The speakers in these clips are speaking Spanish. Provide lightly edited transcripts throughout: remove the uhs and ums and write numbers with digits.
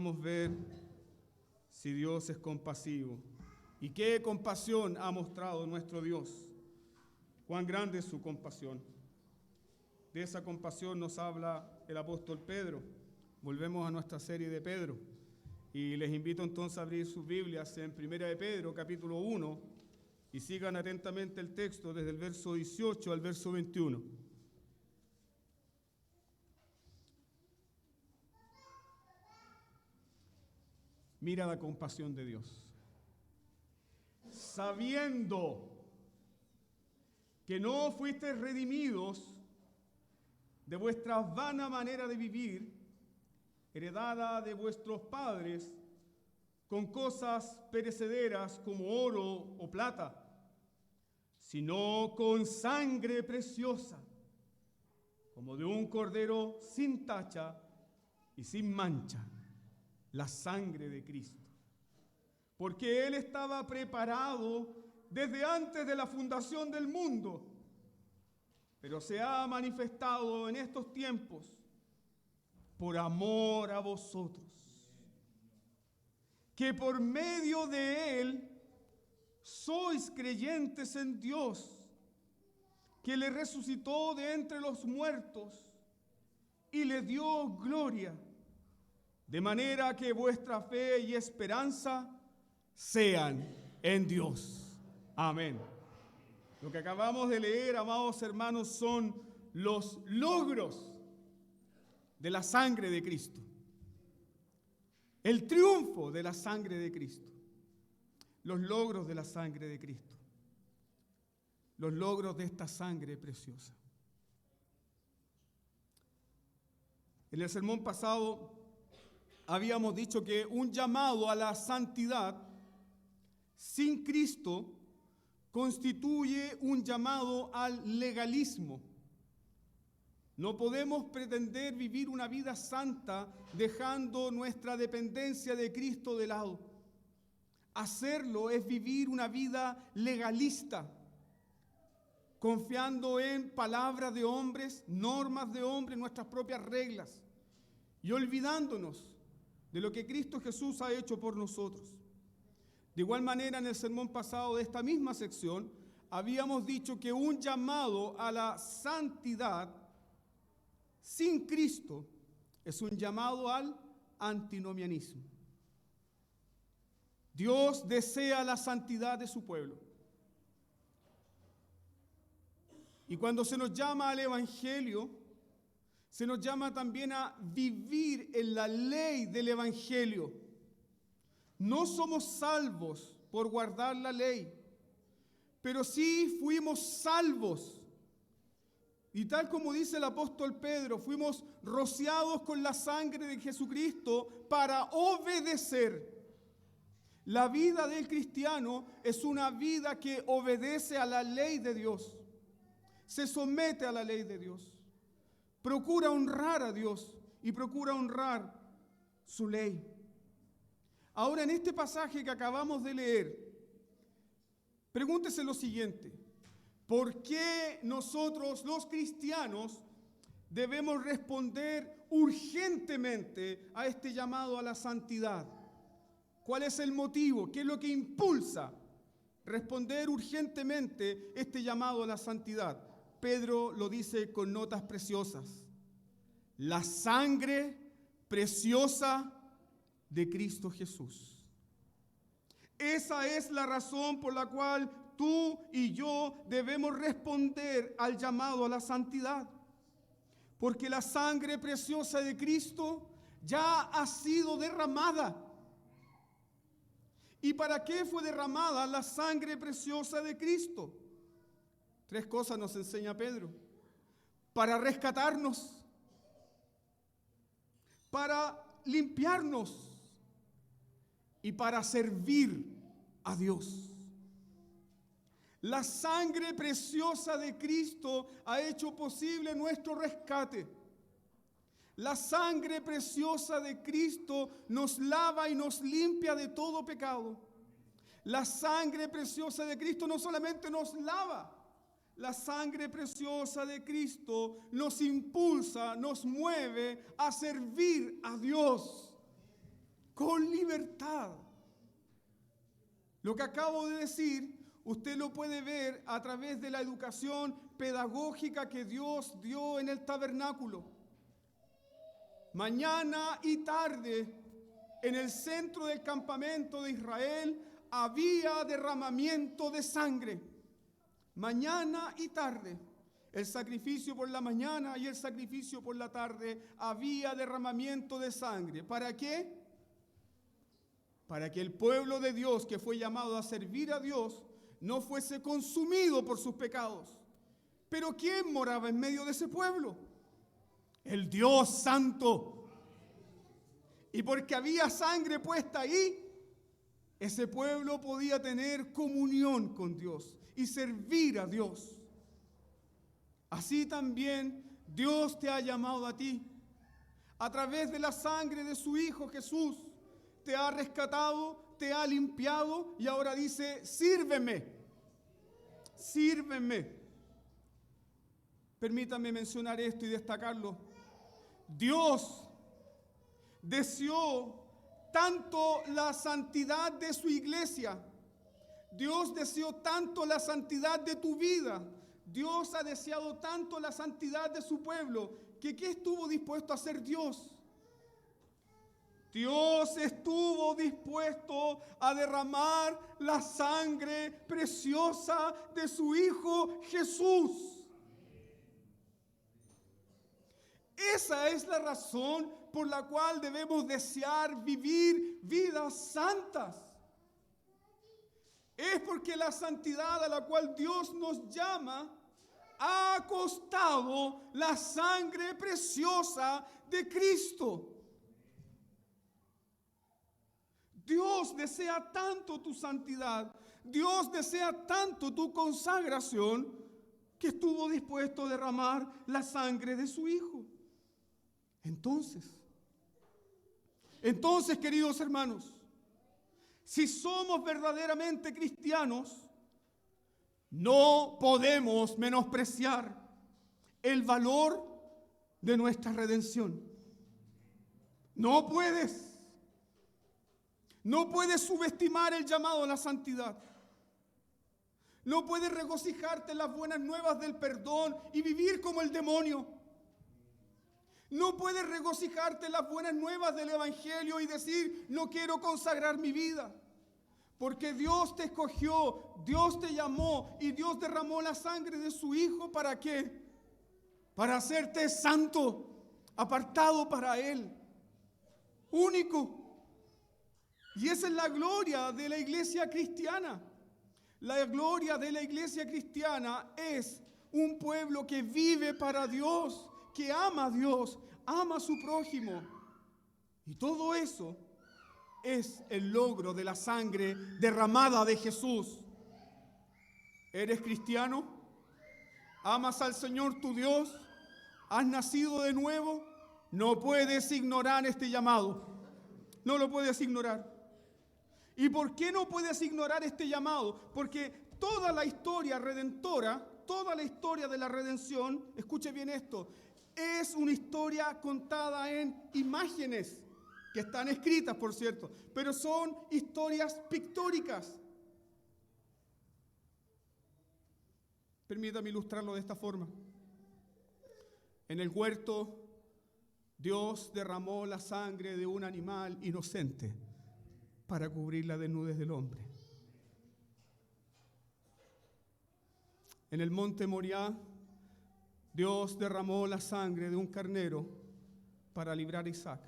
podamos ver si Dios es compasivo. ¿Y qué compasión ha mostrado nuestro Dios? Cuán grande es su compasión. De esa compasión nos habla el apóstol Pedro. Volvemos a nuestra serie de Pedro. Y les invito entonces a abrir sus Biblias en 1 de Pedro, capítulo 1, y sigan atentamente el texto desde el verso 18 al verso 21. Mira la compasión de Dios. Sabiendo que no fuisteis redimidos de vuestra vana manera de vivir, heredada de vuestros padres, con cosas perecederas como oro o plata, sino con sangre preciosa, como de un cordero sin tacha y sin mancha, la sangre de Cristo. Porque Él estaba preparado desde antes de la fundación del mundo, pero se ha manifestado en estos tiempos por amor a vosotros, que por medio de Él sois creyentes en Dios, que le resucitó de entre los muertos y le dio gloria, de manera que vuestra fe y esperanza sean en Dios. Amén. Lo que acabamos de leer, amados hermanos, son los logros de la sangre de Cristo. El triunfo de la sangre de Cristo. Los logros de la sangre de Cristo. Los logros de esta sangre preciosa. En el sermón pasado habíamos dicho que un llamado a la santidad sin Cristo constituye un llamado al legalismo. No podemos pretender vivir una vida santa dejando nuestra dependencia de Cristo de lado. Hacerlo es vivir una vida legalista, confiando en palabras de hombres, normas de hombres, nuestras propias reglas, y olvidándonos de lo que Cristo Jesús ha hecho por nosotros. De igual manera, en el sermón pasado de esta misma sección, habíamos dicho que un llamado a la santidad sin Cristo es un llamado al antinomianismo. Dios desea la santidad de su pueblo. Y cuando se nos llama al Evangelio, se nos llama también a vivir en la ley del Evangelio. No somos salvos por guardar la ley, pero sí fuimos salvos. Y tal como dice el apóstol Pedro, fuimos rociados con la sangre de Jesucristo para obedecer. La vida del cristiano es una vida que obedece a la ley de Dios. Se somete a la ley de Dios. Procura honrar a Dios y procura honrar su ley. Ahora, en este pasaje que acabamos de leer, pregúntese lo siguiente: ¿por qué nosotros, los cristianos, debemos responder urgentemente a este llamado a la santidad? ¿Cuál es el motivo? ¿Qué es lo que impulsa responder urgentemente este llamado a la santidad? Pedro lo dice con notas preciosas: la sangre preciosa de Cristo Jesús. Esa es la razón por la cual tú y yo debemos responder al llamado a la santidad. Porque la sangre preciosa de Cristo ya ha sido derramada. ¿Y para qué fue derramada la sangre preciosa de Cristo? 3 cosas nos enseña Pedro: para rescatarnos, para limpiarnos y para servir a Dios. La sangre preciosa de Cristo ha hecho posible nuestro rescate. La sangre preciosa de Cristo nos lava y nos limpia de todo pecado. La sangre preciosa de Cristo no solamente nos lava, la sangre preciosa de Cristo nos impulsa, nos mueve a servir a Dios. con libertad. Lo que acabo de decir, usted lo puede ver a través de la educación pedagógica que Dios dio en el tabernáculo. Mañana y tarde, en el centro del campamento de Israel, había derramamiento de sangre. Mañana y tarde. El sacrificio por la mañana y el sacrificio por la tarde, había derramamiento de sangre. ¿Para qué? Para que el pueblo de Dios, que fue llamado a servir a Dios, no fuese consumido por sus pecados. Pero ¿quién moraba en medio de ese pueblo? El Dios Santo. Y porque había sangre puesta ahí, ese pueblo podía tener comunión con Dios y servir a Dios. Así también Dios te ha llamado a ti. A través de la sangre de su Hijo Jesús, te ha rescatado, te ha limpiado y ahora dice, sírveme, sírveme. Permítame mencionar esto y destacarlo. Dios deseó tanto la santidad de su iglesia, Dios deseó tanto la santidad de tu vida, Dios ha deseado tanto la santidad de su pueblo, que ¿qué estuvo dispuesto a hacer Dios? Dios estuvo dispuesto a derramar la sangre preciosa de su Hijo Jesús. Esa es la razón por la cual debemos desear vivir vidas santas. Es porque la santidad a la cual Dios nos llama ha costado la sangre preciosa de Cristo. Dios desea tanto tu santidad, Dios desea tanto tu consagración, que estuvo dispuesto a derramar la sangre de su Hijo. Entonces, queridos hermanos, si somos verdaderamente cristianos, no podemos menospreciar el valor de nuestra redención. No puedes subestimar el llamado a la santidad. No puedes regocijarte en las buenas nuevas del perdón y vivir como el demonio. No puedes regocijarte en las buenas nuevas del Evangelio y decir, no quiero consagrar mi vida. Porque Dios te escogió, Dios te llamó y Dios derramó la sangre de su Hijo. ¿Para qué? Para hacerte santo, apartado para Él, único. Y esa es la gloria de la iglesia cristiana. La gloria de la iglesia cristiana es un pueblo que vive para Dios, que ama a Dios, ama a su prójimo. Y todo eso es el logro de la sangre derramada de Jesús. ¿Eres cristiano? ¿Amas al Señor tu Dios? ¿Has nacido de nuevo? No puedes ignorar este llamado. No lo puedes ignorar. ¿Y por qué no puedes ignorar este llamado? Porque toda la historia redentora, toda la historia de la redención, escuche bien esto, es una historia contada en imágenes, que están escritas, por cierto, pero son historias pictóricas. Permítame ilustrarlo de esta forma. En el huerto, Dios derramó la sangre de un animal inocente para cubrir la desnudez del hombre. En el monte Moriah, Dios derramó la sangre de un carnero para librar a Isaac.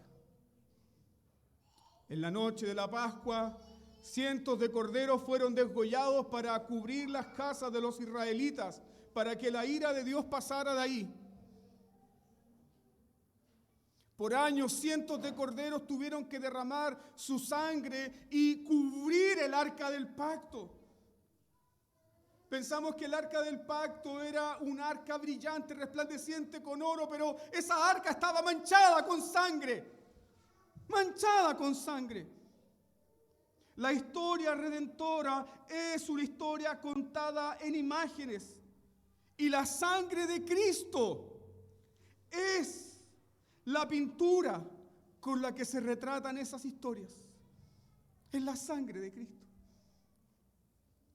En la noche de la Pascua, cientos de corderos fueron degollados para cubrir las casas de los israelitas, para que la ira de Dios pasara de ahí. Por años, cientos de corderos tuvieron que derramar su sangre y cubrir el arca del pacto. Pensamos que el arca del pacto era un arca brillante, resplandeciente con oro, pero esa arca estaba manchada con sangre. Manchada con sangre. La historia redentora es una historia contada en imágenes. Y la sangre de Cristo es la pintura con la que se retratan esas historias. Es la sangre de Cristo.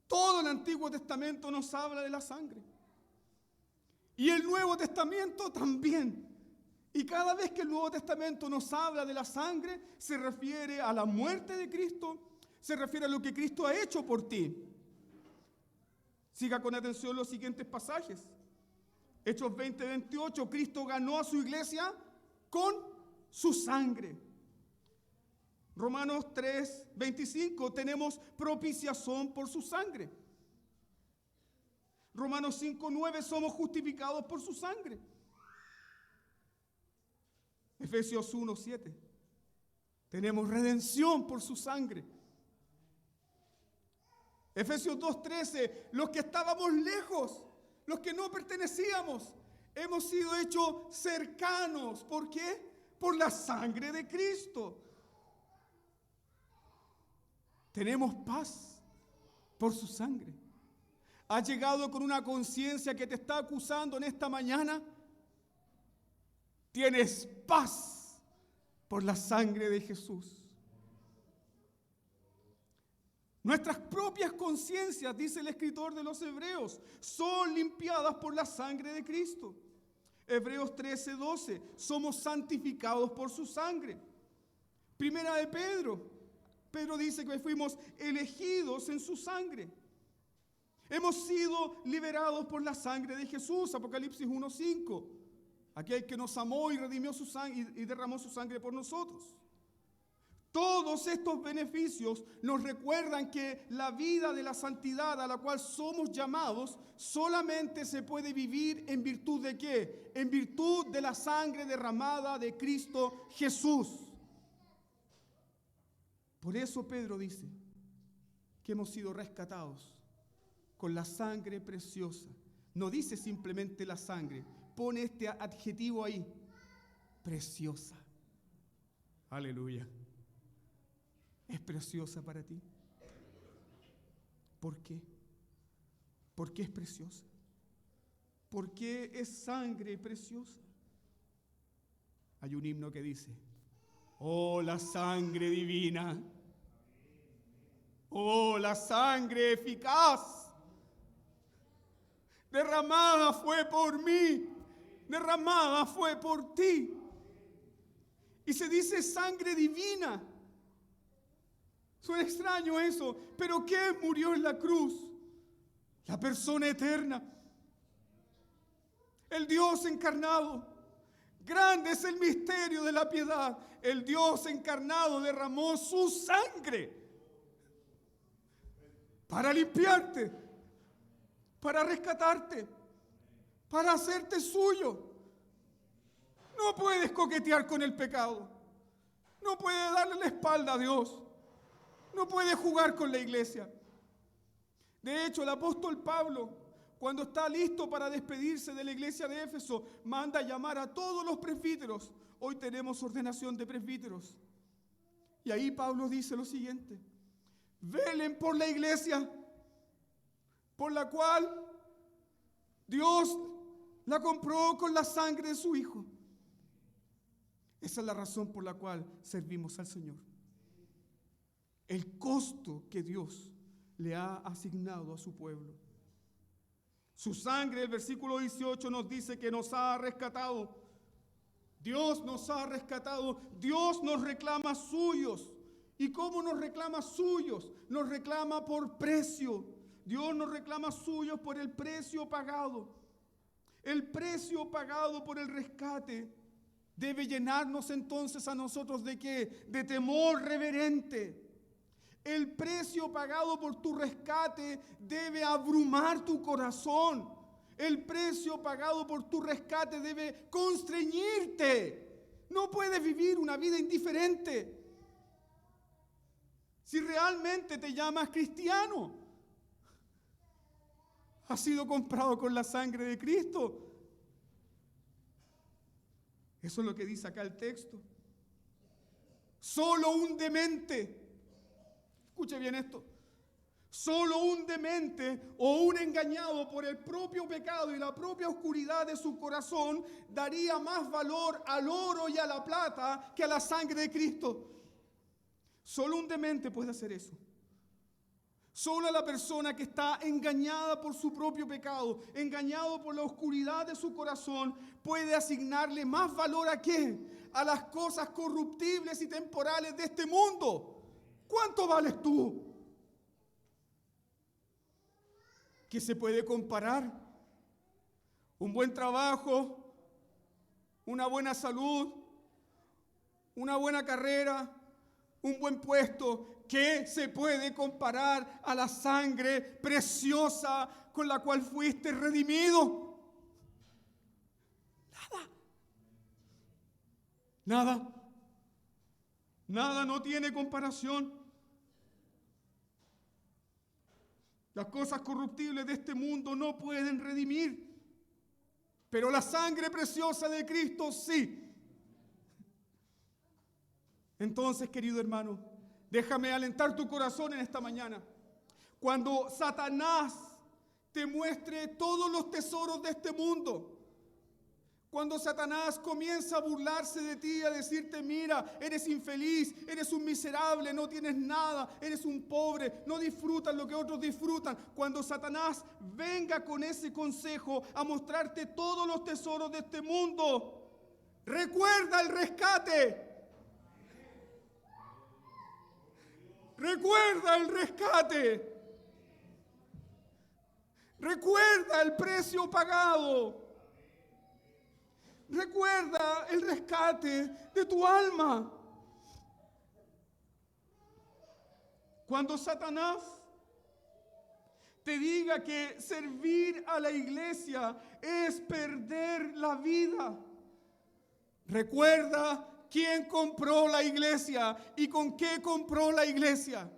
Todo el Antiguo Testamento nos habla de la sangre. Y el Nuevo Testamento también. Y cada vez que el Nuevo Testamento nos habla de la sangre, se refiere a la muerte de Cristo, se refiere a lo que Cristo ha hecho por ti. Siga con atención los siguientes pasajes. Hechos 20:28, Cristo ganó a su iglesia con su sangre. Romanos 3:25, tenemos propiciación por su sangre. Romanos 5:9, somos justificados por su sangre. Efesios 1:7, tenemos redención por su sangre. Efesios 2:13, los que estábamos lejos, los que no pertenecíamos, hemos sido hechos cercanos. ¿Por qué? Por la sangre de Cristo. Tenemos paz por su sangre. ¿Has llegado con una conciencia que te está acusando en esta mañana? Tienes paz por la sangre de Jesús. Nuestras propias conciencias, dice el escritor de los Hebreos, son limpiadas por la sangre de Cristo. Hebreos 13:12, somos santificados por su sangre. Primera de Pedro dice que fuimos elegidos en su sangre. Hemos sido liberados por la sangre de Jesús, Apocalipsis 1:5. Aquel que nos amó y redimió su sangre y derramó su sangre por nosotros. Todos estos beneficios nos recuerdan que la vida de la santidad a la cual somos llamados solamente se puede vivir en virtud de ¿qué? En virtud de la sangre derramada de Cristo Jesús. Por eso Pedro dice que hemos sido rescatados con la sangre preciosa. No dice simplemente la sangre, pone este adjetivo ahí, preciosa. Aleluya. ¿Es preciosa para ti? ¿Por qué? ¿Por qué es preciosa? ¿Por qué es sangre preciosa? Hay un himno que dice, oh, la sangre divina, oh, la sangre eficaz, derramada fue por mí, derramada fue por ti. Y se dice sangre divina. Suena extraño eso, pero ¿qué murió en la cruz? La persona eterna, el Dios encarnado. Grande es el misterio de la piedad. El Dios encarnado derramó su sangre para limpiarte, para rescatarte, para hacerte suyo. No puedes coquetear con el pecado. No puedes darle la espalda a Dios. No puede jugar con la iglesia. De hecho, el apóstol Pablo, cuando está listo para despedirse de la iglesia de Éfeso, manda a llamar a todos los presbíteros. Hoy tenemos ordenación de presbíteros. Y ahí Pablo dice lo siguiente: velen por la iglesia, por la cual Dios la compró con la sangre de su Hijo. Esa es la razón por la cual servimos al Señor. El costo que Dios le ha asignado a su pueblo. Su sangre, el versículo 18 nos dice que nos ha rescatado. Dios nos ha rescatado. Dios nos reclama suyos. ¿Y cómo nos reclama suyos? Nos reclama por precio. Dios nos reclama suyos por el precio pagado. El precio pagado por el rescate debe llenarnos entonces a nosotros ¿de qué? De temor reverente. El precio pagado por tu rescate debe abrumar tu corazón. El precio pagado por tu rescate debe constreñirte. No puedes vivir una vida indiferente. Si realmente te llamas cristiano, has sido comprado con la sangre de Cristo. Eso es lo que dice acá el texto. Solo un demente, escuche bien esto, solo un demente o un engañado por el propio pecado y la propia oscuridad de su corazón daría más valor al oro y a la plata que a la sangre de Cristo. Solo un demente puede hacer eso. Solo la persona que está engañada por su propio pecado, engañado por la oscuridad de su corazón, puede asignarle más valor ¿a qué? A las cosas corruptibles y temporales de este mundo. ¿Cuánto vales tú? ¿Qué se puede comparar? Un buen trabajo, una buena salud, una buena carrera, un buen puesto. ¿Qué se puede comparar a la sangre preciosa con la cual fuiste redimido? Nada. Nada. Nada, no tiene comparación. Las cosas corruptibles de este mundo no pueden redimir, pero la sangre preciosa de Cristo sí. Entonces, querido hermano, déjame alentar tu corazón en esta mañana. Cuando Satanás te muestre todos los tesoros de este mundo, cuando Satanás comienza a burlarse de ti, a decirte, mira, eres infeliz, eres un miserable, no tienes nada, eres un pobre, no disfrutas lo que otros disfrutan. Cuando Satanás venga con ese consejo a mostrarte todos los tesoros de este mundo, recuerda el rescate. Recuerda el rescate. Recuerda el precio pagado. Recuerda el rescate de tu alma. Cuando Satanás te diga que servir a la iglesia es perder la vida, recuerda quién compró la iglesia y con qué compró la iglesia.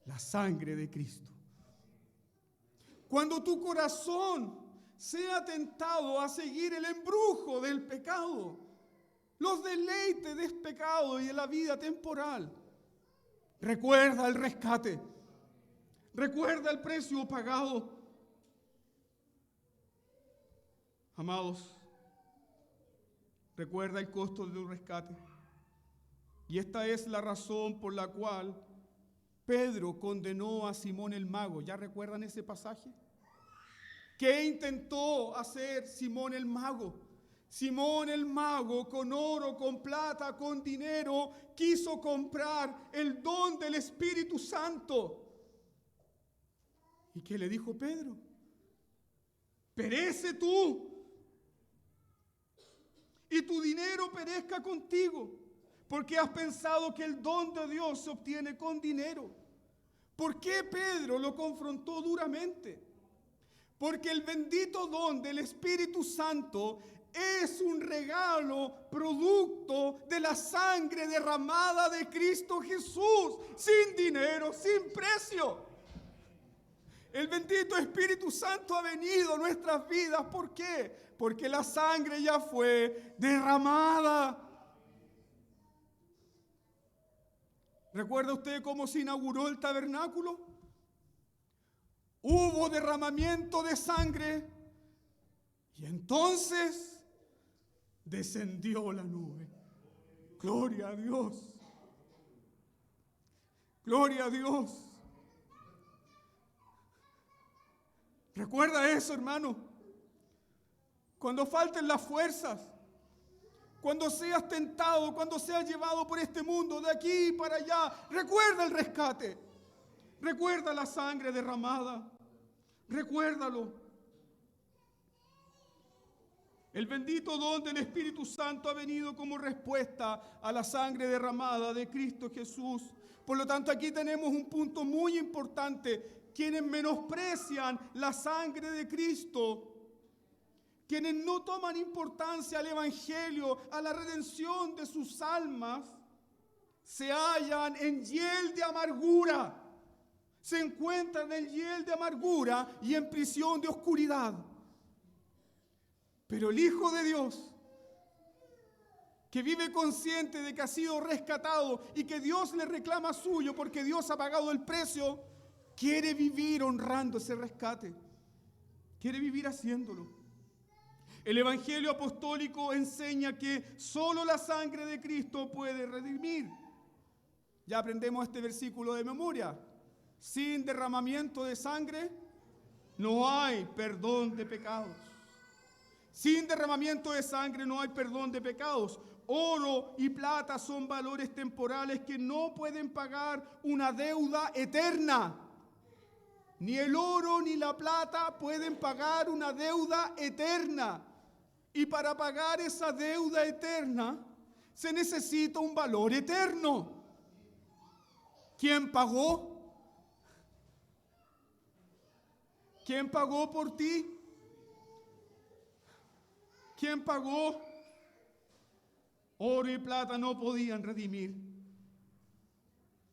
La sangre de Cristo. Cuando tu corazón sea tentado a seguir el embrujo del pecado, los deleites del pecado y de la vida temporal, recuerda el rescate, recuerda el precio pagado. Amados, recuerda el costo de tu rescate. Y esta es la razón por la cual Pedro condenó a Simón el mago. ¿Ya recuerdan ese pasaje? ¿Qué intentó hacer Simón el mago? Simón el mago, con oro, con plata, con dinero, quiso comprar el don del Espíritu Santo. ¿Y qué le dijo Pedro? Perece tú y tu dinero perezca contigo, porque has pensado que el don de Dios se obtiene con dinero. ¿Por qué Pedro lo confrontó duramente? Porque el bendito don del Espíritu Santo es un regalo producto de la sangre derramada de Cristo Jesús, sin dinero, sin precio. El bendito Espíritu Santo ha venido a nuestras vidas. ¿Por qué? Porque la sangre ya fue derramada. ¿Recuerda usted cómo se inauguró el tabernáculo? Hubo derramamiento de sangre y entonces descendió la nube. Gloria a Dios. Gloria a Dios. Recuerda eso, hermano. Cuando falten las fuerzas, cuando seas tentado, cuando seas llevado por este mundo de aquí para allá, recuerda el rescate. Recuerda la sangre derramada. Recuérdalo. El bendito don del Espíritu Santo ha venido como respuesta a la sangre derramada de Cristo Jesús. Por lo tanto, aquí tenemos un punto muy importante. Quienes menosprecian la sangre de Cristo, quienes no toman importancia al Evangelio, a la redención de sus almas, se hallan en hiel de amargura. Se encuentran en hiel de amargura y en prisión de oscuridad. Pero el Hijo de Dios, que vive consciente de que ha sido rescatado y que Dios le reclama suyo porque Dios ha pagado el precio, quiere vivir honrando ese rescate. Quiere vivir haciéndolo. El Evangelio apostólico enseña que solo la sangre de Cristo puede redimir. Ya aprendemos este versículo de memoria. Sin derramamiento de sangre no hay perdón de pecados. Sin derramamiento de sangre no hay perdón de pecados. Oro y plata son valores temporales que no pueden pagar una deuda eterna. Ni el oro ni la plata pueden pagar una deuda eterna. Y para pagar esa deuda eterna se necesita un valor eterno. ¿Quién pagó? ¿Quién pagó por ti? ¿Quién pagó? Oro y plata no podían redimir.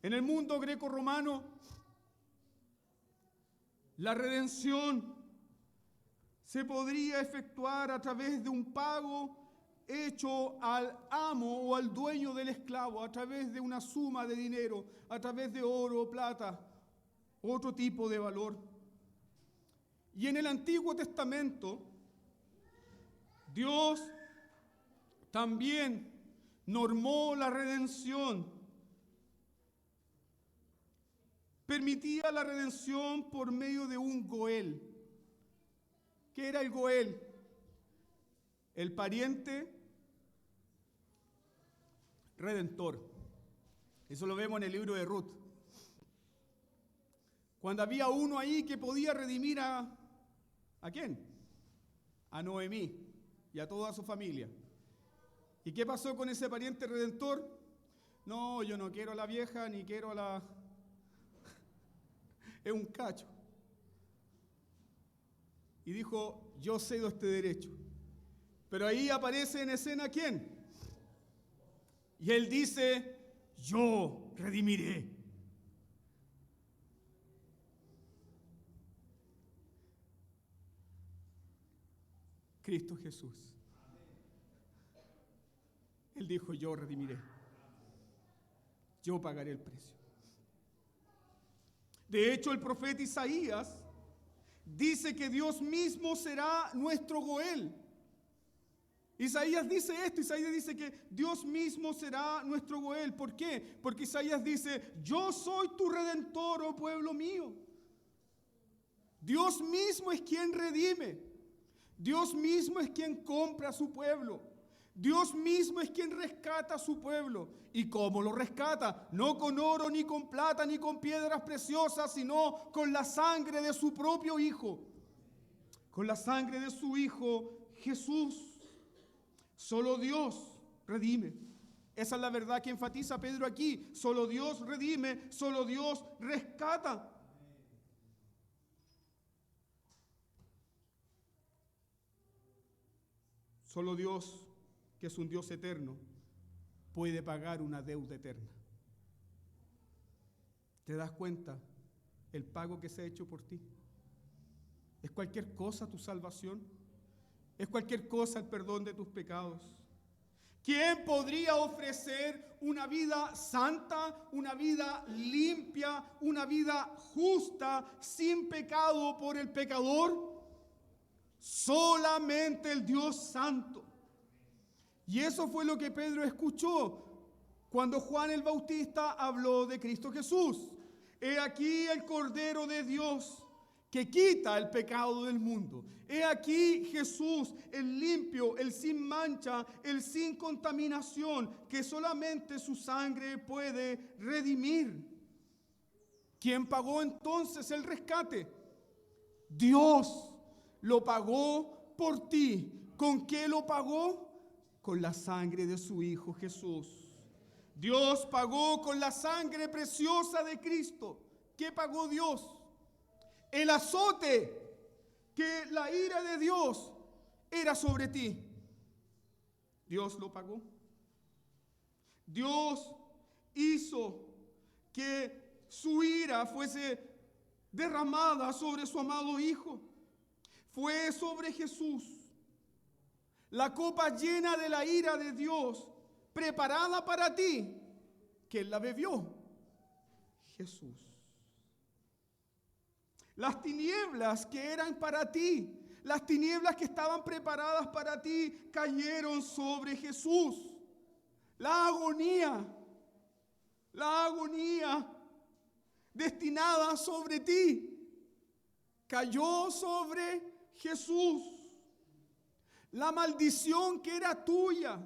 En el mundo greco-romano, la redención se podría efectuar a través de un pago hecho al amo o al dueño del esclavo, a través de una suma de dinero, a través de oro o plata, otro tipo de valor. Y en el Antiguo Testamento, Dios también normó la redención. Permitía la redención por medio de un Goel. ¿Qué era el Goel? El pariente redentor. Eso lo vemos en el libro de Ruth. Cuando había uno ahí que podía redimir ¿a quién? A Noemí y a toda su familia. ¿Y qué pasó con ese pariente redentor? No, yo no quiero a la vieja ni quiero a la... Es un cacho. Y dijo, yo cedo este derecho. Pero ahí aparece en escena ¿quién? Y él dice, yo redimiré. Cristo Jesús. Él dijo, yo redimiré. Yo pagaré el precio. De hecho, el profeta Isaías dice que Dios mismo será nuestro Goel. Isaías dice esto, Isaías dice que Dios mismo será nuestro Goel. ¿Por qué? Porque Isaías dice, yo soy tu redentor, oh pueblo mío. Dios mismo es quien redime. Dios mismo es quien compra a su pueblo. Dios mismo es quien rescata a su pueblo. ¿Y cómo lo rescata? No con oro, ni con plata, ni con piedras preciosas, sino con la sangre de su propio Hijo. Con la sangre de su Hijo Jesús. Solo Dios redime. Esa es la verdad que enfatiza Pedro aquí. Solo Dios redime, solo Dios rescata. Solo Dios, que es un Dios eterno, puede pagar una deuda eterna. ¿Te das cuenta el pago que se ha hecho por ti? ¿Es cualquier cosa tu salvación? ¿Es cualquier cosa el perdón de tus pecados? ¿Quién podría ofrecer una vida santa, una vida limpia, una vida justa, sin pecado por el pecador? Solamente el Dios Santo. Y eso fue lo que Pedro escuchó cuando Juan el Bautista habló de Cristo Jesús. He aquí el Cordero de Dios que quita el pecado del mundo. He aquí Jesús, el limpio, el sin mancha, el sin contaminación, que solamente su sangre puede redimir. ¿Quién pagó entonces el rescate? Dios lo pagó por ti. ¿Con qué lo pagó? Con la sangre de su Hijo Jesús. Dios pagó con la sangre preciosa de Cristo. ¿Qué pagó Dios? El azote que la ira de Dios era sobre ti. Dios lo pagó. Dios hizo que su ira fuese derramada sobre su amado Hijo. Fue sobre Jesús. La copa llena de la ira de Dios, preparada para ti. ¿Quién la bebió? Jesús. Las tinieblas que eran para ti, las tinieblas que estaban preparadas para ti, cayeron sobre Jesús. La la agonía destinada sobre ti cayó sobre Jesús. La maldición que era tuya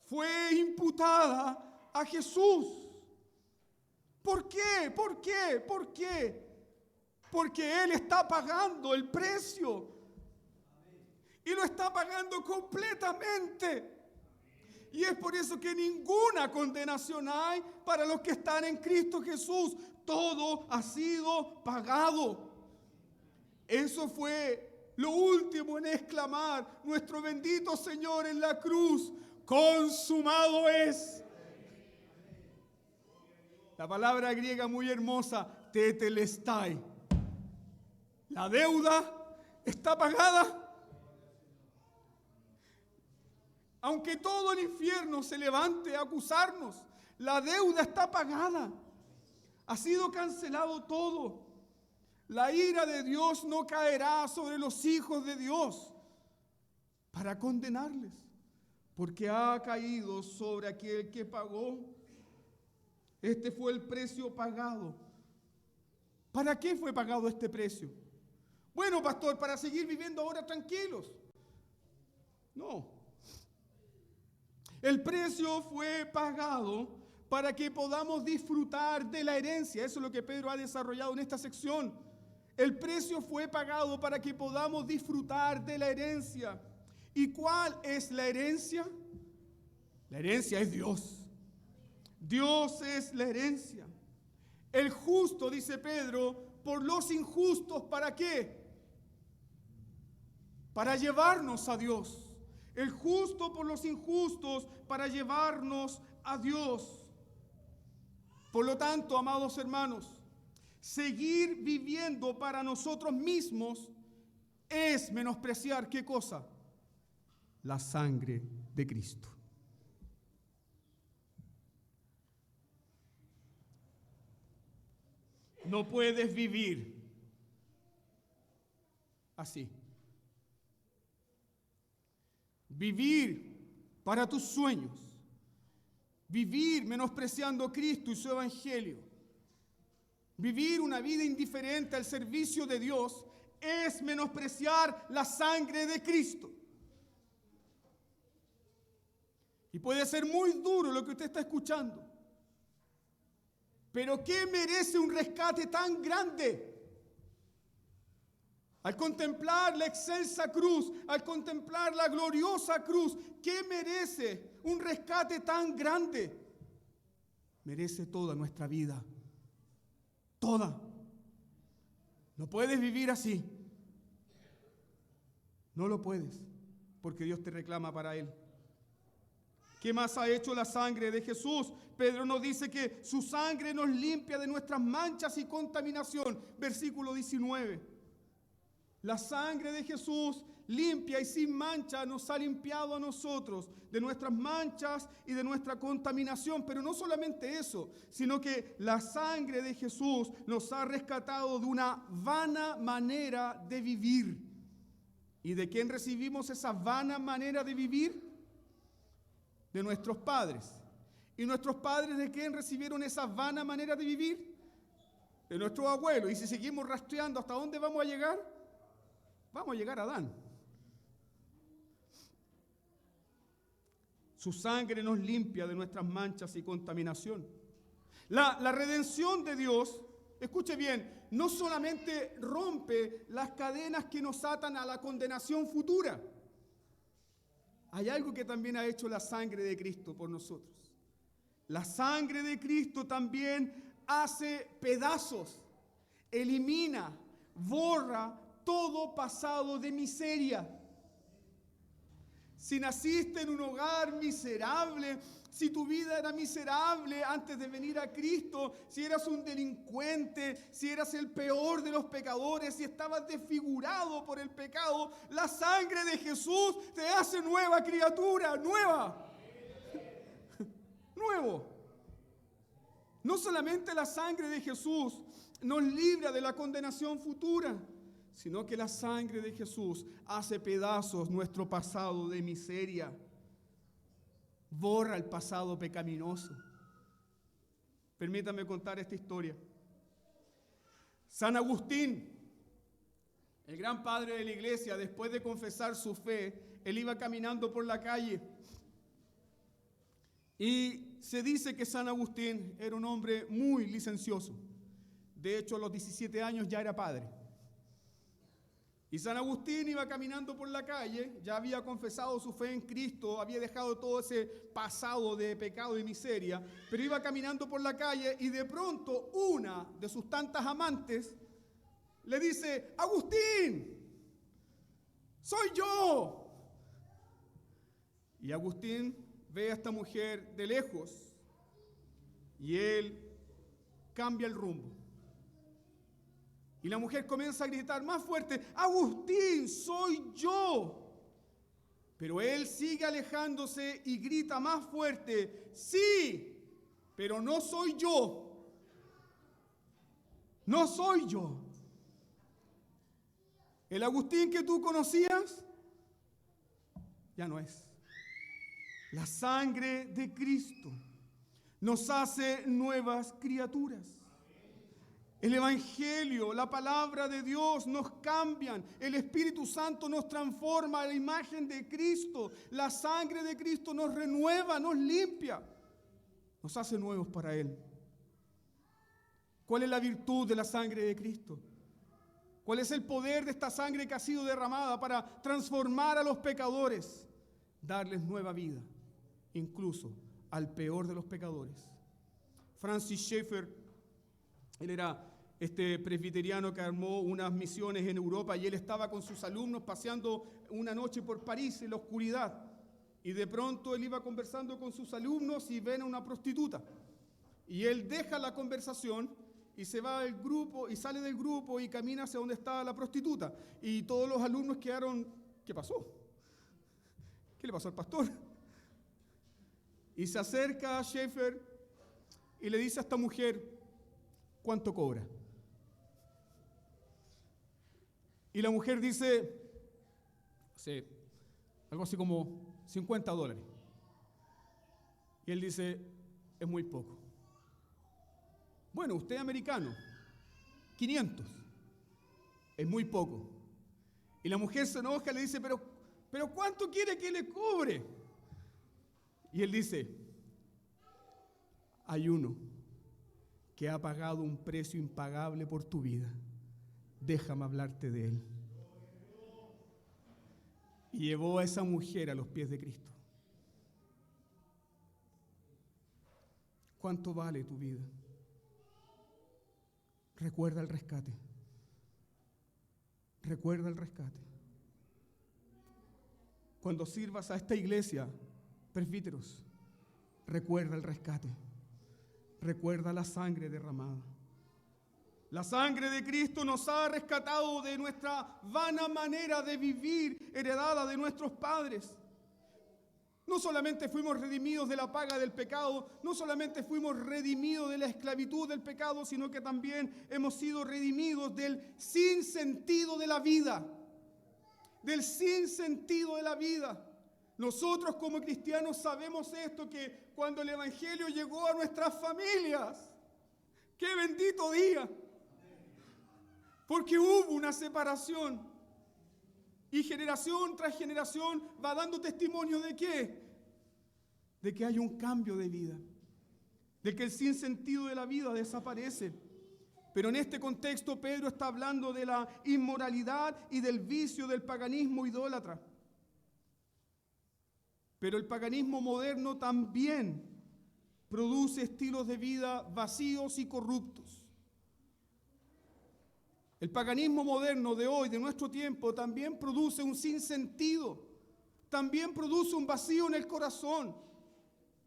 fue imputada a Jesús. ¿Por qué? ¿Por qué? ¿Por qué? Porque Él está pagando el precio. Y lo está pagando completamente. Y es por eso que ninguna condenación hay para los que están en Cristo Jesús. Todo ha sido pagado. Eso fue lo último en exclamar nuestro bendito Señor en la cruz. Consumado es. La palabra griega muy hermosa, tetelestai. La deuda está pagada. Aunque todo el infierno se levante a acusarnos, la deuda está pagada. Ha sido cancelado todo. La ira de Dios no caerá sobre los hijos de Dios para condenarles, porque ha caído sobre aquel que pagó. Este fue el precio pagado. ¿Para qué fue pagado este precio? Bueno, pastor, para seguir viviendo ahora tranquilos. No. El precio fue pagado para que podamos disfrutar de la herencia. Eso es lo que Pedro ha desarrollado en esta sección. El precio fue pagado para que podamos disfrutar de la herencia. ¿Y cuál es la herencia? La herencia es Dios. Dios es la herencia. El justo, dice Pedro, por los injustos, ¿para qué? Para llevarnos a Dios. El justo por los injustos para llevarnos a Dios. Por lo tanto, amados hermanos, seguir viviendo para nosotros mismos es menospreciar, ¿qué cosa? La sangre de Cristo. No puedes vivir así. Vivir para tus sueños. Vivir menospreciando a Cristo y su evangelio. Vivir una vida indiferente al servicio de Dios es menospreciar la sangre de Cristo. Y puede ser muy duro lo que usted está escuchando. Pero ¿qué merece un rescate tan grande? Al contemplar la excelsa cruz, al contemplar la gloriosa cruz, ¿qué merece un rescate tan grande? Merece toda nuestra vida. Toda. No puedes vivir así. No lo puedes, porque Dios te reclama para Él. ¿Qué más ha hecho la sangre de Jesús? Pedro nos dice que su sangre nos limpia de nuestras manchas y contaminación. Versículo 19. La sangre de Jesús limpia y sin mancha nos ha limpiado a nosotros de nuestras manchas y de nuestra contaminación. Pero no solamente eso, sino que la sangre de Jesús nos ha rescatado de una vana manera de vivir. ¿Y de quién recibimos esa vana manera de vivir? De nuestros padres. ¿Y nuestros padres de quién recibieron esa vana manera de vivir? De nuestros abuelos. Y si seguimos rastreando, ¿hasta dónde vamos a llegar? Vamos a llegar a Adán. Su sangre nos limpia de nuestras manchas y contaminación. La redención de Dios, escuche bien, no solamente rompe las cadenas que nos atan a la condenación futura. Hay algo que también ha hecho la sangre de Cristo por nosotros. La sangre de Cristo también hace pedazos, elimina, borra todo pasado de miseria. Si naciste en un hogar miserable, si tu vida era miserable antes de venir a Cristo, si eras un delincuente, si eras el peor de los pecadores, si estabas desfigurado por el pecado, la sangre de Jesús te hace nueva criatura, nueva. Nuevo. No solamente la sangre de Jesús nos libra de la condenación futura, sino que la sangre de Jesús hace pedazos nuestro pasado de miseria. Borra el pasado pecaminoso. Permítanme contar esta historia. San Agustín, el gran padre de la iglesia, después de confesar su fe, él iba caminando por la calle. Y se dice que San Agustín era un hombre muy licencioso. De hecho, a los 17 años ya era padre. Y San Agustín iba caminando por la calle, ya había confesado su fe en Cristo, había dejado todo ese pasado de pecado y miseria, pero iba caminando por la calle y de pronto una de sus tantas amantes le dice: Agustín, soy yo. Y Agustín ve a esta mujer de lejos y él cambia el rumbo. Y la mujer comienza a gritar más fuerte: Agustín, soy yo. Pero él sigue alejándose y grita más fuerte: sí, pero no soy yo. No soy yo. El Agustín que tú conocías ya no es. La sangre de Cristo nos hace nuevas criaturas. El Evangelio, la palabra de Dios nos cambian. El Espíritu Santo nos transforma a la imagen de Cristo. La sangre de Cristo nos renueva, nos limpia, nos hace nuevos para Él. ¿Cuál es la virtud de la sangre de Cristo? ¿Cuál es el poder de esta sangre que ha sido derramada para transformar a los pecadores? Darles nueva vida, incluso al peor de los pecadores. Francis Schaeffer, él era presbiteriano que armó unas misiones en Europa y él estaba con sus alumnos paseando una noche por París en la oscuridad. Y de pronto él iba conversando con sus alumnos y ven a una prostituta. Y él deja la conversación y se va del grupo y sale del grupo y camina hacia donde estaba la prostituta. Y todos los alumnos quedaron: ¿qué pasó? ¿Qué le pasó al pastor? Y se acerca a Schaeffer y le dice a esta mujer: ¿cuánto cobra? Y la mujer dice, algo así como $50. Y él dice: es muy poco. Bueno, usted es americano, 500. Es muy poco. Y la mujer se enoja y le dice: pero ¿cuánto quiere que le cobre? Y él dice: hay uno que ha pagado un precio impagable por tu vida. Déjame hablarte de él. Y llevó a esa mujer a los pies de Cristo. ¿Cuánto vale tu vida? Recuerda el rescate. Recuerda el rescate. Cuando sirvas a esta iglesia, presbíteros, recuerda el rescate. Recuerda la sangre derramada. La sangre de Cristo nos ha rescatado de nuestra vana manera de vivir, heredada de nuestros padres. No solamente fuimos redimidos de la paga del pecado, no solamente fuimos redimidos de la esclavitud del pecado, sino que también hemos sido redimidos del sinsentido de la vida. Del sinsentido de la vida. Nosotros como cristianos sabemos esto, que cuando el Evangelio llegó a nuestras familias, ¡qué bendito día! Porque hubo una separación. Y generación tras generación va dando testimonio ¿de qué? De que hay un cambio de vida. De que el sinsentido de la vida desaparece. Pero en este contexto Pedro está hablando de la inmoralidad y del vicio del paganismo idólatra. Pero el paganismo moderno también produce estilos de vida vacíos y corruptos. El paganismo moderno de hoy, de nuestro tiempo, también produce un sinsentido, también produce un vacío en el corazón.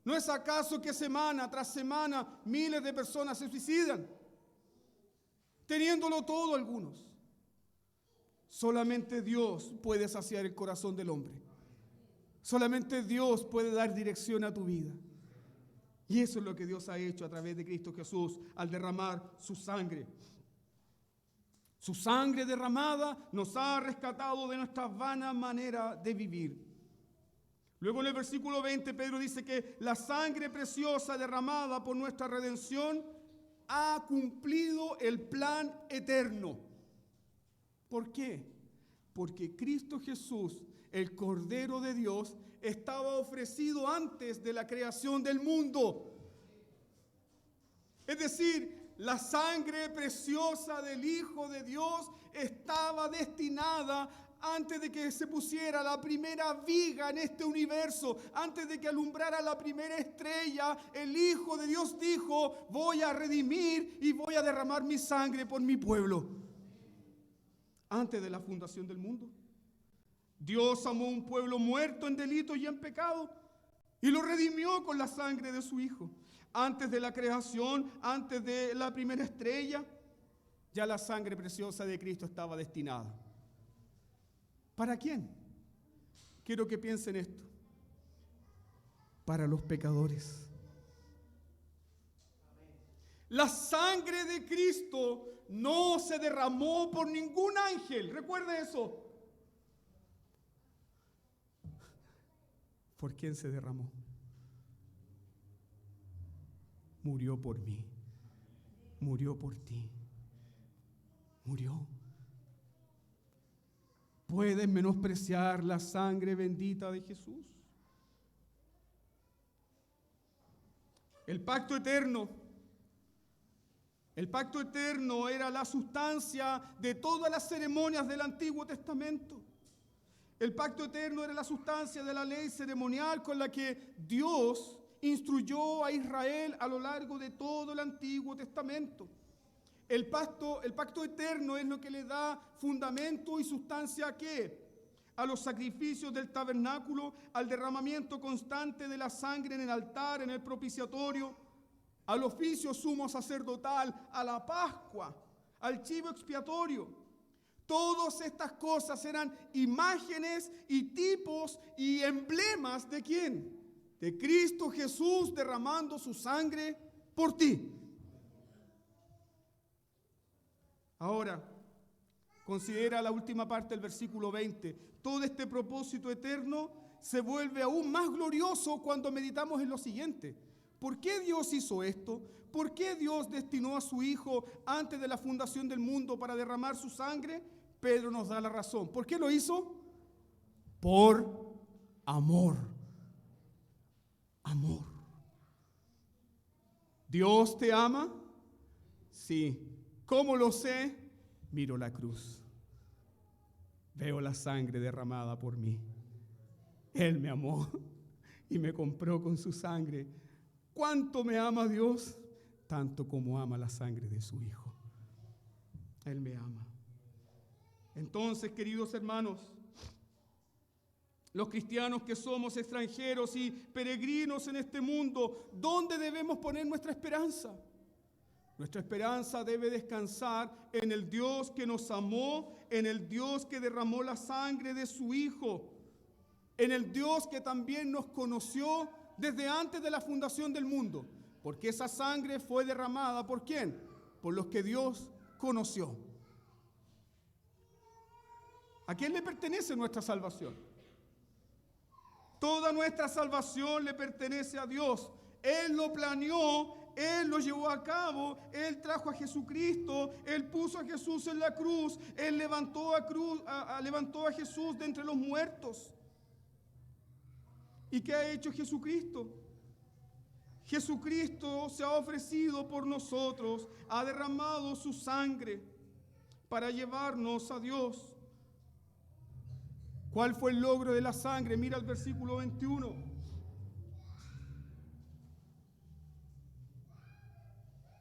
¿No es acaso que semana tras semana miles de personas se suicidan? Teniéndolo todo algunos. Solamente Dios puede saciar el corazón del hombre. Solamente Dios puede dar dirección a tu vida. Y eso es lo que Dios ha hecho a través de Cristo Jesús al derramar su sangre. Su sangre derramada nos ha rescatado de nuestra vana manera de vivir. Luego en el versículo 20 Pedro dice que la sangre preciosa derramada por nuestra redención ha cumplido el plan eterno. ¿Por qué? Porque Cristo Jesús, el Cordero de Dios, estaba ofrecido antes de la creación del mundo. Es decir, la sangre preciosa del Hijo de Dios estaba destinada antes de que se pusiera la primera viga en este universo, antes de que alumbrara la primera estrella. El Hijo de Dios dijo: voy a redimir y voy a derramar mi sangre por mi pueblo. Antes de la fundación del mundo, Dios amó a un pueblo muerto en delitos y en pecado y lo redimió con la sangre de su Hijo. Antes de la creación, antes de la primera estrella, ya la sangre preciosa de Cristo estaba destinada. ¿Para quién? Quiero que piensen esto. Para los pecadores. La sangre de Cristo no se derramó por ningún ángel. Recuerde eso. ¿Por quién se derramó? Murió por mí. Murió por ti. Murió. ¿Pueden menospreciar la sangre bendita de Jesús? El pacto eterno era la sustancia de todas las ceremonias del Antiguo Testamento. El pacto eterno era la sustancia de la ley ceremonial con la que Dios instruyó a Israel a lo largo de todo el Antiguo Testamento. El pacto eterno es lo que le da fundamento y sustancia ¿a qué? A los sacrificios del tabernáculo, al derramamiento constante de la sangre en el altar, en el propiciatorio, al oficio sumo sacerdotal, a la Pascua, al chivo expiatorio. Todas estas cosas eran imágenes y tipos y emblemas ¿de quién? De Cristo Jesús derramando su sangre por ti. Ahora, considera la última parte del versículo 20. Todo este propósito eterno se vuelve aún más glorioso cuando meditamos en lo siguiente. ¿Por qué Dios hizo esto? ¿Por qué Dios destinó a su Hijo antes de la fundación del mundo para derramar su sangre? Pedro nos da la razón. ¿Por qué lo hizo? Por amor. Amor. ¿Dios te ama? Sí. ¿Cómo lo sé? Miro la cruz. Veo la sangre derramada por mí. Él me amó y me compró con su sangre. ¿Cuánto me ama Dios? Tanto como ama la sangre de su Hijo. Él me ama. Entonces, queridos hermanos, los cristianos que somos extranjeros y peregrinos en este mundo, ¿dónde debemos poner nuestra esperanza? Nuestra esperanza debe descansar en el Dios que nos amó, en el Dios que derramó la sangre de su Hijo, en el Dios que también nos conoció desde antes de la fundación del mundo, porque esa sangre fue derramada ¿por quién? Por los que Dios conoció. ¿A quién le pertenece nuestra salvación? Toda nuestra salvación le pertenece a Dios. Él lo planeó, Él lo llevó a cabo, Él trajo a Jesucristo, Él puso a Jesús en la cruz, Él levantó a Jesús de entre los muertos. ¿Y qué ha hecho Jesucristo? Jesucristo se ha ofrecido por nosotros, ha derramado su sangre para llevarnos a Dios. ¿Cuál fue el logro de la sangre? Mira el versículo 21.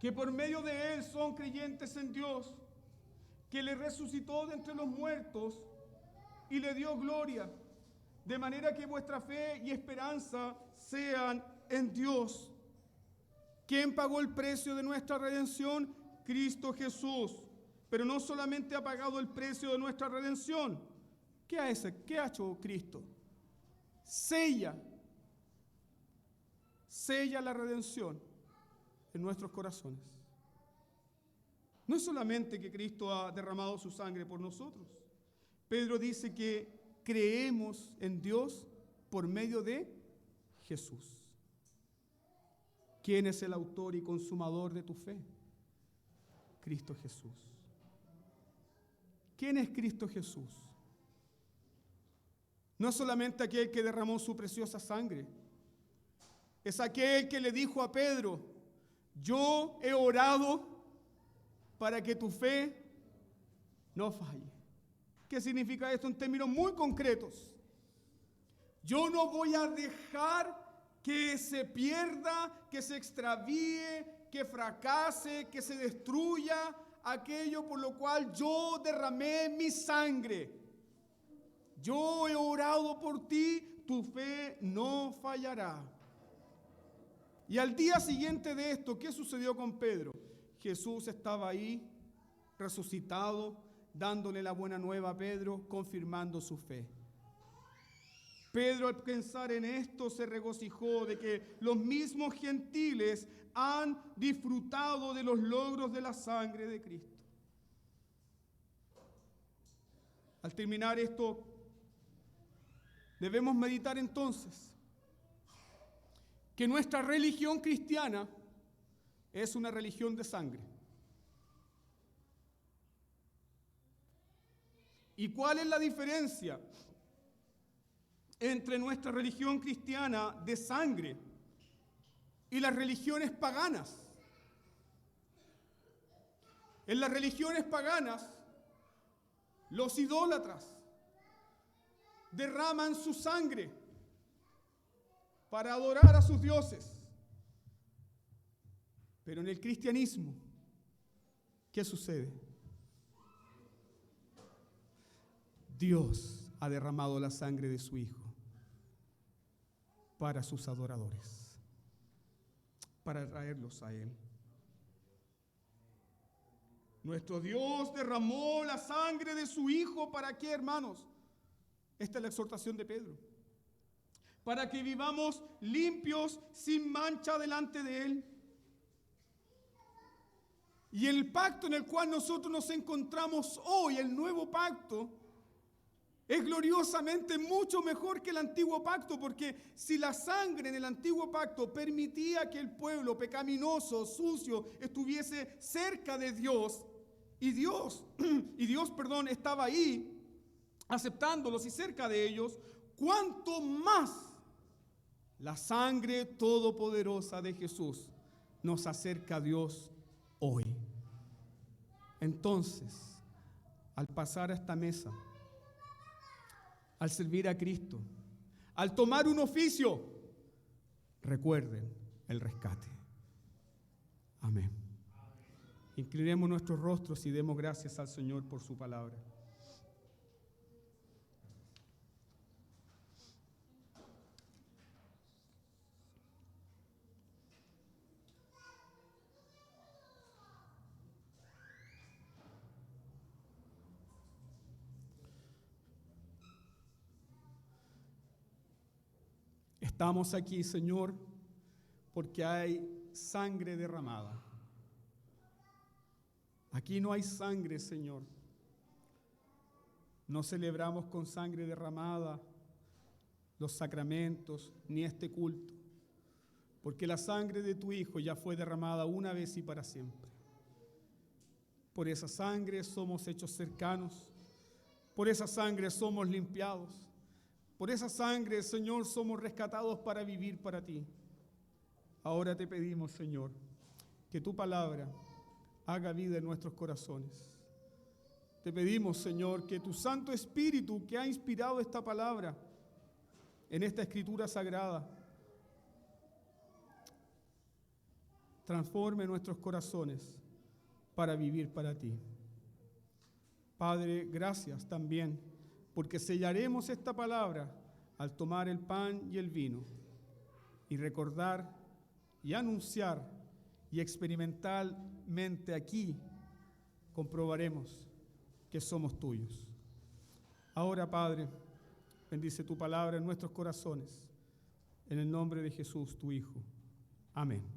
Que por medio de Él son creyentes en Dios, que le resucitó de entre los muertos y le dio gloria, de manera que vuestra fe y esperanza sean en Dios. ¿Quién pagó el precio de nuestra redención? Cristo Jesús. Pero no solamente ha pagado el precio de nuestra redención. ¿Qué ha hecho Cristo? Sella la redención en nuestros corazones. No es solamente que Cristo ha derramado su sangre por nosotros. Pedro dice que creemos en Dios por medio de Jesús. ¿Quién es el autor y consumador de tu fe? Cristo Jesús. ¿Quién es Cristo Jesús? No es solamente aquel que derramó su preciosa sangre, es aquel que le dijo a Pedro: yo he orado para que tu fe no falle. ¿Qué significa esto en términos muy concretos? Yo no voy a dejar que se pierda, que se extravíe, que fracase, que se destruya aquello por lo cual yo derramé mi sangre. Yo he orado por ti, tu fe no fallará. Y al día siguiente de esto, ¿qué sucedió con Pedro? Jesús estaba ahí, resucitado, dándole la buena nueva a Pedro, confirmando su fe. Pedro, al pensar en esto, se regocijó de que los mismos gentiles han disfrutado de los logros de la sangre de Cristo. Al terminar esto, debemos meditar entonces que nuestra religión cristiana es una religión de sangre. ¿Y cuál es la diferencia entre nuestra religión cristiana de sangre y las religiones paganas? En las religiones paganas, los idólatras derraman su sangre para adorar a sus dioses. Pero en el cristianismo, ¿qué sucede? Dios ha derramado la sangre de su Hijo para sus adoradores, para traerlos a Él. Nuestro Dios derramó la sangre de su Hijo, ¿para qué, hermanos? Esta es la exhortación de Pedro. Para que vivamos limpios, sin mancha delante de Él. Y el pacto en el cual nosotros nos encontramos hoy, el nuevo pacto, es gloriosamente mucho mejor que el antiguo pacto, porque si la sangre en el antiguo pacto permitía que el pueblo pecaminoso, sucio, estuviese cerca de Dios, y Dios estaba ahí, aceptándolos y cerca de ellos, cuánto más la sangre todopoderosa de Jesús nos acerca a Dios hoy. Entonces, al pasar a esta mesa, al servir a Cristo, al tomar un oficio, recuerden el rescate. Amén. Inclinemos nuestros rostros y demos gracias al Señor por su palabra. Estamos aquí, Señor, porque hay sangre derramada. Aquí no hay sangre, Señor. No celebramos con sangre derramada los sacramentos ni este culto, porque la sangre de tu Hijo ya fue derramada una vez y para siempre. Por esa sangre somos hechos cercanos, por esa sangre somos limpiados, por esa sangre, Señor, somos rescatados para vivir para ti. Ahora te pedimos, Señor, que tu palabra haga vida en nuestros corazones. Te pedimos, Señor, que tu Santo Espíritu, que ha inspirado esta palabra en esta Escritura sagrada, transforme nuestros corazones para vivir para ti. Padre, gracias también, porque sellaremos esta palabra al tomar el pan y el vino y recordar y anunciar y experimentalmente aquí comprobaremos que somos tuyos. Ahora, Padre, bendice tu palabra en nuestros corazones, en el nombre de Jesús, tu Hijo. Amén.